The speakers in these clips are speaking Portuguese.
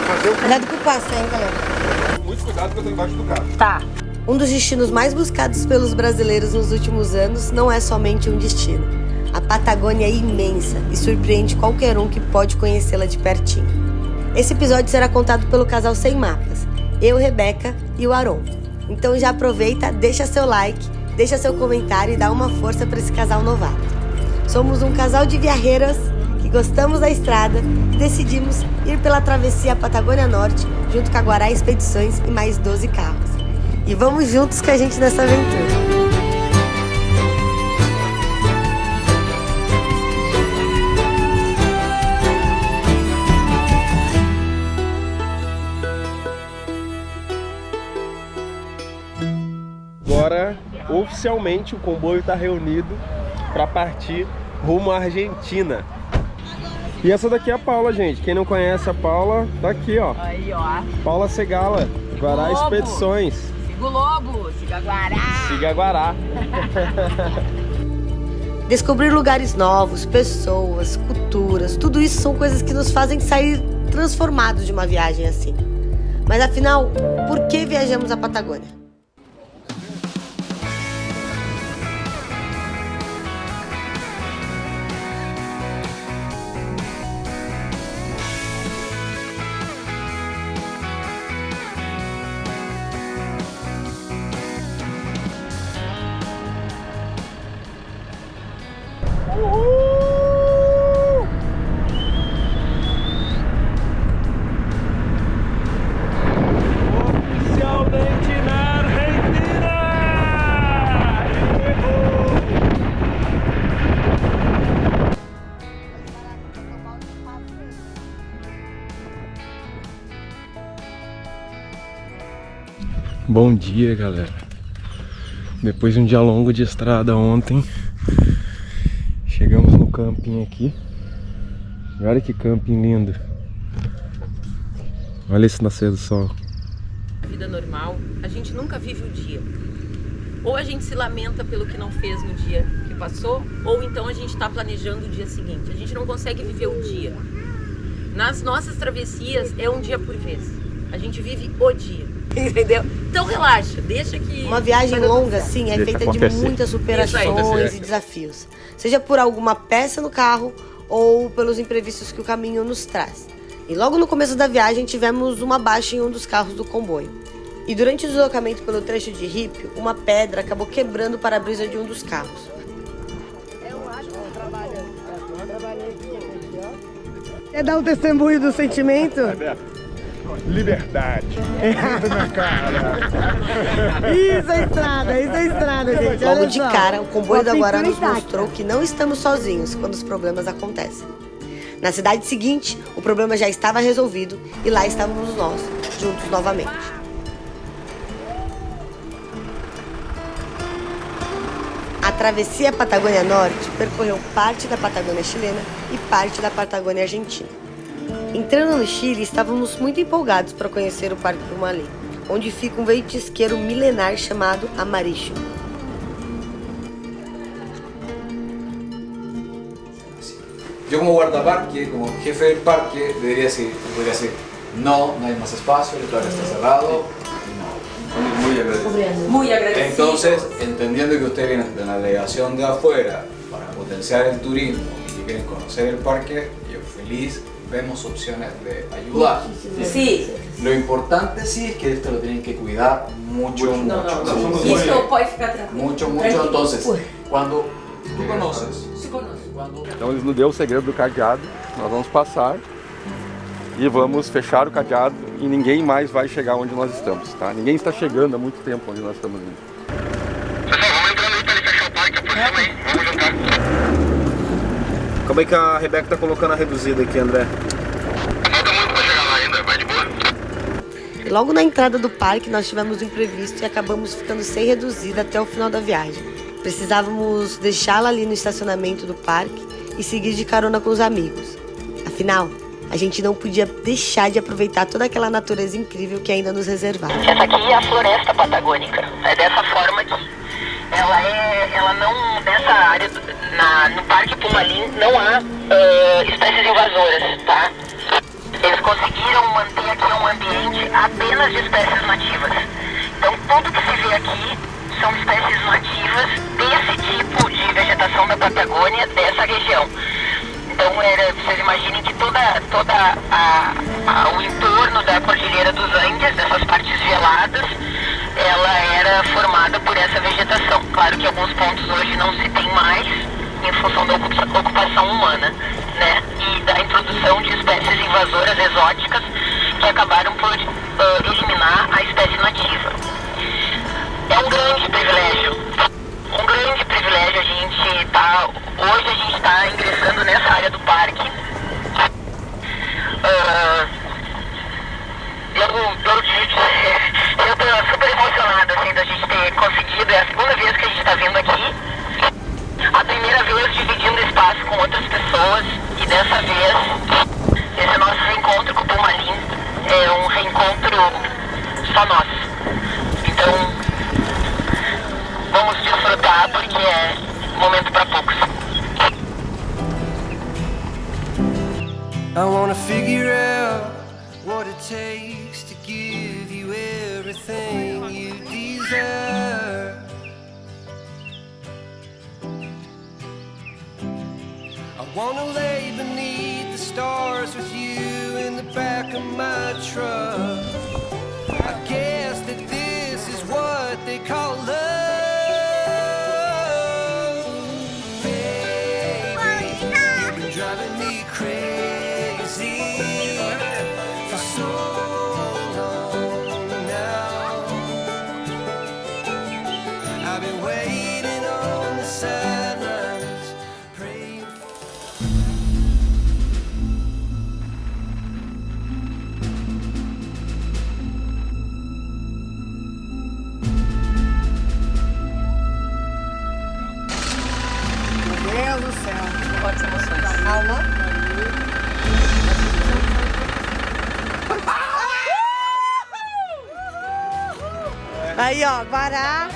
fazer o... Cuidado com o passo, hein, galera? Muito cuidado que eu tô embaixo do carro. Tá. Um dos destinos mais buscados pelos brasileiros nos últimos anos não é somente um destino. A Patagônia é imensa e surpreende qualquer um que pode conhecê-la de pertinho. Esse episódio será contado pelo casal Sem Mapas, eu, Rebeca e o Aron. Então já aproveita, deixa seu like, deixa seu comentário e dá uma força para esse casal novato. Somos um casal de viajeros que gostamos da estrada e decidimos ir pela travessia Patagônia Norte junto com a Guará Expedições e mais 12 carros. E vamos juntos com a gente nessa aventura. Agora, oficialmente, o comboio está reunido para partir rumo à Argentina. E essa daqui é a Paula, gente. Quem não conhece a Paula, tá aqui, ó. Aí, ó. Paula Segala, Guará Lobo. Expedições. Siga o lobo, siga Guará. Siga Guará. Descobrir lugares novos, pessoas, culturas, tudo isso são coisas que nos fazem sair transformados de uma viagem assim. Mas afinal, por que viajamos à Patagônia? Oficialmente na Argentina! Bom dia, galera. Depois de um dia longo de estrada ontem, chegamos no camping aqui. Olha que camping lindo. Olha esse nascer do sol. Vida normal, a gente nunca vive o dia. Ou a gente se lamenta pelo que não fez no dia que passou, ou então a gente está planejando o dia seguinte. A gente não consegue viver o dia. Nas nossas travessias é um dia por vez. A gente vive o dia, entendeu? Então relaxa, deixa que... Uma viagem longa, assim, é feita de muitas superações Isso e desafios. Seja por alguma peça no carro ou pelos imprevistos que o caminho nos traz. E logo no começo da viagem tivemos uma baixa em um dos carros do comboio. E durante o deslocamento pelo trecho de Rípio, uma pedra acabou quebrando o para-brisa de um dos carros. Quer dar um testemunho do sentimento? Liberdade. Na cara. Isso é estrada, gente. Logo de cara, o comboio da Guará nos mostrou que não estamos sozinhos quando os problemas acontecem. Na cidade seguinte, o problema já estava resolvido e lá estávamos nós, juntos novamente. A travessia Patagônia Norte percorreu parte da Patagônia chilena e parte da Patagônia argentina. Entrando no Chile, estávamos muito empolgados para conhecer o Parque Pumalé, onde fica um ventisqueiro milenar chamado Amarillo. Yo como guardaparque, como jefe del parque, podría decir, no, no hay más espacio, el parque está cerrado, no. Muy agradecido. Muy agradecido. Entonces, entendiendo que ustedes vienen de una delegación de afuera para potenciar el turismo y que quieren conocer el parque, yo feliz, vemos opciones de ayudar. Sí. Lo importante sí es que esto lo tienen que cuidar mucho. Isso pode ficar tranquilo. Mucho. Entonces, cuando tú conoces, Então eles nos deu o segredo do cadeado. Nós vamos passar e vamos fechar o cadeado e ninguém mais vai chegar onde nós estamos, tá? Ninguém está chegando há muito tempo onde nós estamos indo. Pessoal, vamos entrando aí pra ele fechar o parque, aproxima aí, vamos juntar. Como é que a Rebeca tá colocando a reduzida aqui, André? Falta muito pra chegar lá ainda, vai de boa. E logo na entrada do parque nós tivemos um imprevisto e acabamos ficando sem reduzida até o final da viagem. Precisávamos deixá-la ali no estacionamento do parque e seguir de carona com os amigos. Afinal, a gente não podia deixar de aproveitar toda aquela natureza incrível que ainda nos reservava. Essa aqui é a floresta patagônica. É dessa forma que ela não, nessa área, no Parque Pumalé, não há espécies invasoras, tá? eles conseguiram manter aqui um ambiente apenas de espécies nativas. Então tudo que se vê aqui são espécies nativas desse tipo de vegetação da Patagônia, dessa região. Então vocês imaginem que todo o entorno da Cordilheira dos Andes, dessas partes geladas, ela era formada por essa vegetação. Claro que alguns pontos hoje não se tem mais, em função da ocupação humana, né? E da introdução de espécies invasoras exóticas que acabaram por eliminar a espécie nativa. É um grande privilégio a gente tá, hoje a gente está ingressando nessa área do parque. Eu estou super emocionada assim, da gente ter conseguido, é a segunda vez que a gente está vindo aqui. A primeira vez dividindo espaço com outras pessoas e dessa vez esse nosso reencontro com o Turmalim é um reencontro só nosso. Então vamos desfrutar porque é momento para poucos. I wanna figure out what it takes to give you everything you desire. I wanna lay beneath the stars with you in the back of my truck. I guess that this is what they call love. Baby, you've been driving me crazy for so long now. I've been waiting on the sidelines, praying for Meu Deus do céu. Fortes emoções. Calma. Aí, ó, Guará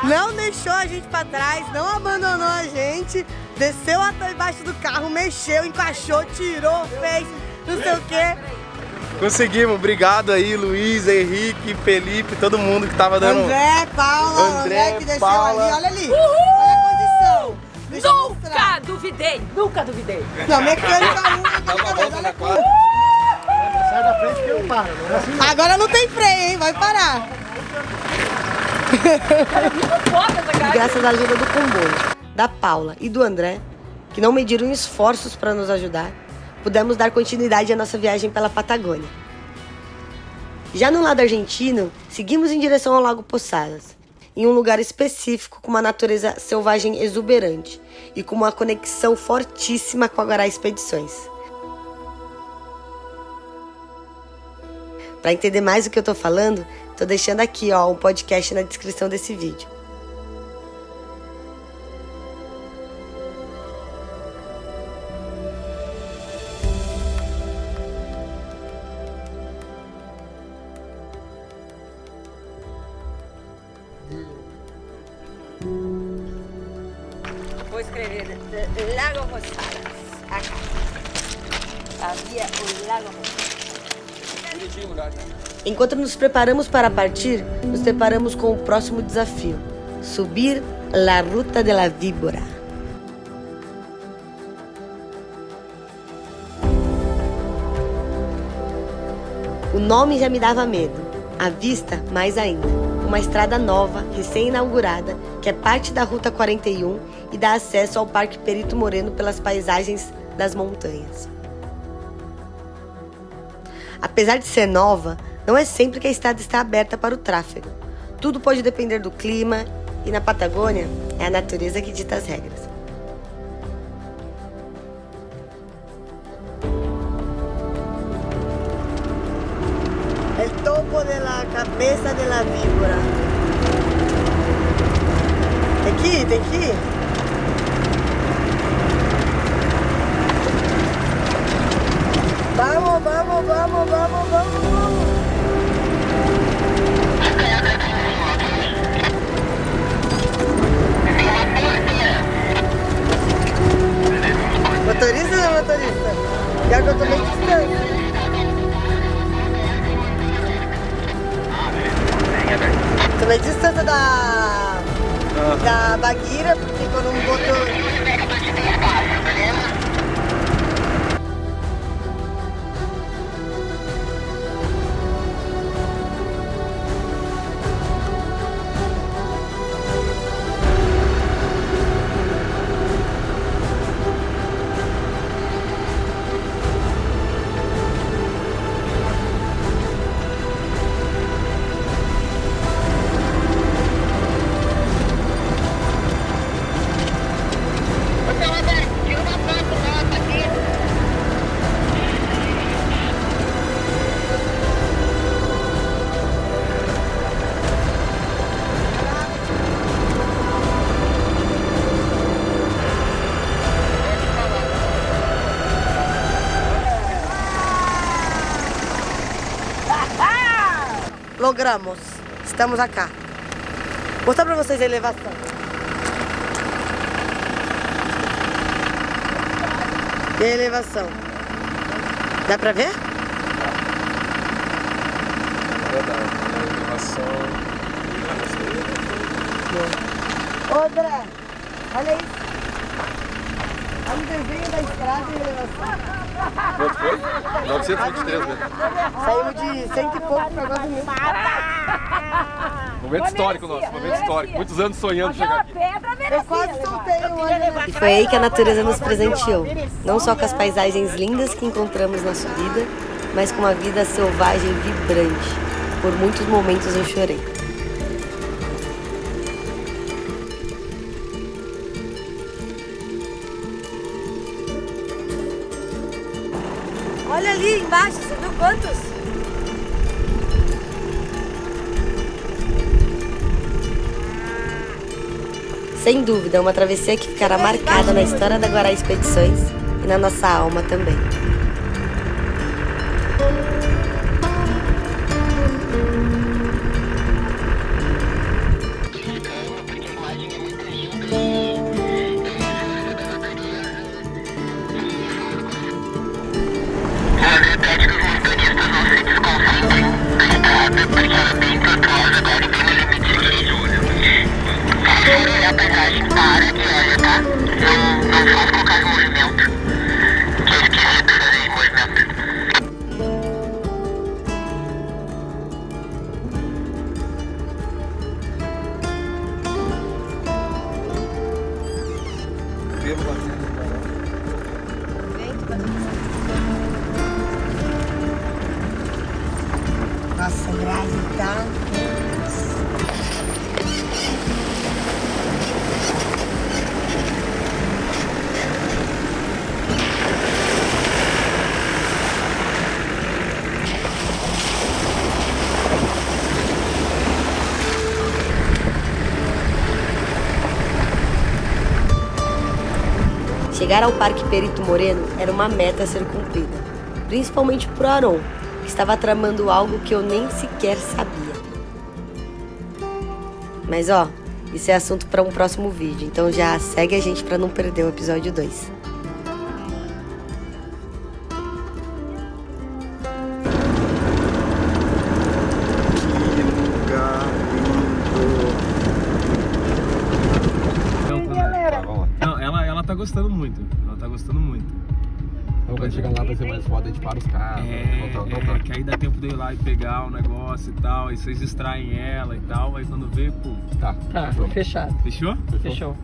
não deixou a gente pra trás, não abandonou a gente, desceu até embaixo do carro, mexeu, encaixou, tirou, fez, não sei o quê. Conseguimos, obrigado aí, Luiz, Henrique, Felipe, todo mundo que tava dando. André, Paula, André que desceu Paula. ali, olha ali. Olha a condição. Deixa eu mostrar. Nunca duvidei. Não, mecânica olha aqui. Sai da frente que eu paro, não é assim? Agora não tem freio, hein? Vai parar. Graças à ajuda do comboio, da Paula e do André, que não mediram esforços para nos ajudar, pudemos dar continuidade à nossa viagem pela Patagônia. Já no lado argentino, seguimos em direção ao Lago Posadas, em um lugar específico com uma natureza selvagem exuberante e com uma conexão fortíssima com a Guará Expedições. Para entender mais o que eu tô falando, tô deixando aqui, ó, um podcast na descrição desse vídeo. Vou escrever Lago Posadas. Acá. Havia o Lago Posadas. Enquanto nos preparamos para partir, nos deparamos com o próximo desafio: subir La Ruta de la Víbora. O nome já me dava medo, a vista mais ainda. Uma estrada nova, recém-inaugurada, que é parte da Ruta 41 e dá acesso ao Parque Perito Moreno pelas paisagens das montanhas. Apesar de ser nova, não é sempre que a estrada está aberta para o tráfego. Tudo pode depender do clima e na Patagônia é a natureza que dita as regras. El topo de la cabeza de la víbora. Tem que ir, tem que ir. Vamos, vamos, vamos, vamos, vamos, vamos. Motorista ou não motorista? Pior que eu tô bem distante. distância da Baguira, porque quando não botou... Logramos, estamos acá. Vou mostrar pra vocês a elevação. E a elevação? Dá pra ver? Ô André, olha isso. Olha o desenho da estrada e a elevação. Quanto foi? 923 metros. Saímos de 100 e pouco para 9 mil. Momento histórico nosso, momento histórico. Muitos anos sonhando chegar aqui. Eu quase soltei o olho. E foi aí que a natureza nos presenteou. Não só com as paisagens lindas que encontramos na subida, mas com uma vida selvagem vibrante. Por muitos momentos eu chorei. Olha ali embaixo, você viu quantos? Sem dúvida, uma travessia que ficará marcada na história da Guará Expedições e na nossa alma também. Nossa, grade tá... Chegar ao Parque Perito Moreno era uma meta a ser cumprida, principalmente pro Aron, que estava tramando algo que eu nem sequer sabia. Mas ó, isso é assunto para um próximo vídeo, então já segue a gente para não perder o episódio 2. Ela tá gostando muito, Então quando chegar lá vai ser mais foda, a gente para os carros. Que aí dá tempo de eu ir lá e pegar o negócio e tal, aí vocês distraem ela e tal, aí quando vê, pô... Tá, fechado. Fechou? Fechou.